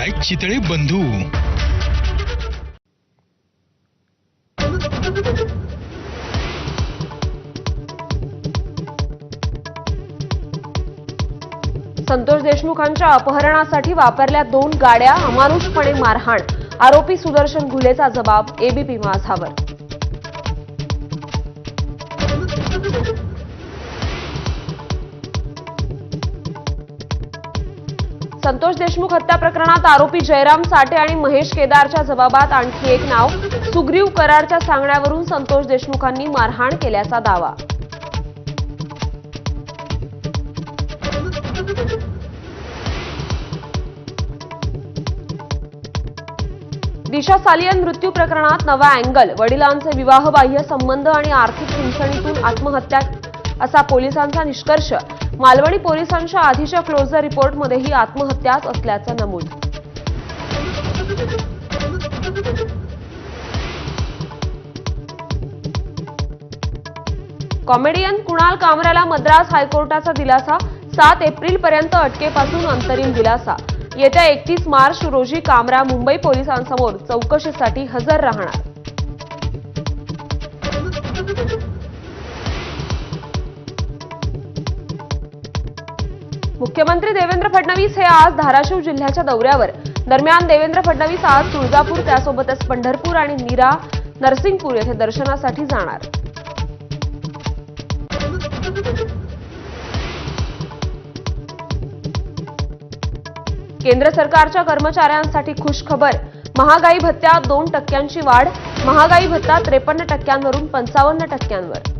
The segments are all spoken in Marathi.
बाय चितळे बंधू। संतोष देशमुखांच्या अपहरणासाठी वापरल्या 2 गाड्या, अमानुषपणे मारहाण, आरोपी सुदर्शन घुलेचा जबाब एबीपी माझावर। संतोष देशमुख हत्या प्रकरणात आरोपी जयराम साठे आणि महेश केदारच्या जबाबात आणखी एक नाव, सुग्रीव करारच्या सांगण्यावरून संतोष देशमुखांनी मारहाण केल्याचा दावा। दिशा सालियन मृत्यू प्रकरणात नवा अँगल, वडिलांचे विवाहबाह्य संबंध आणि आर्थिक चुनचणीतून आत्महत्या असा पोलिसांचा निष्कर्ष। मालवणी पोलिसांच्या आधीच्या क्लोजर रिपोर्टमध्येही आत्महत्याच असल्याचं नमूद। कॉमेडियन कुणाल कामराला मद्रास हायकोर्टाचा दिलासा, 7 एप्रिलपर्यंत अटकेपासून अंतरिम दिलासा। येत्या 31 मार्च रोजी कामरा मुंबई पोलिसांसमोर चौकशीसाठी हजर राहणार। मुख्यमंत्री देवेंद्र फडणवीस हे आज धाराशिव जिल्ह्याच्या दौऱ्यावर। दरम्यान देवेंद्र फडणवीस आज तुळजापूर, त्यासोबतच पंढरपूर आणि नीरा, नरसिंगपूर येथे दर्शनासाठी जाणार। केंद्र सरकारच्या कर्मचाऱ्यांसाठी खुशखबर, महागाई भत्त्यात 2% वाढ, महागाई भत्ता 53%वरून 55%वर।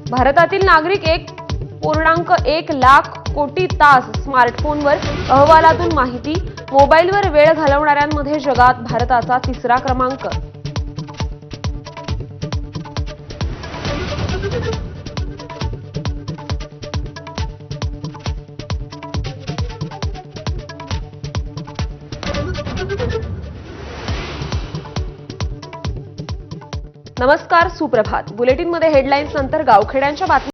भारतातील नागरिक 1.1 लाख कोटी तास स्मार्टफोनवर, अहवालातून माहिती। मोबाईलवर वेळ घालवणाऱ्यांमध्ये जगात भारताचा 3रा क्रमांक। नमस्कार, सुप्रभात। बुलेटिनमध्ये हेडलाईन्स नंतर गावखेड्यांच्या बातम्या।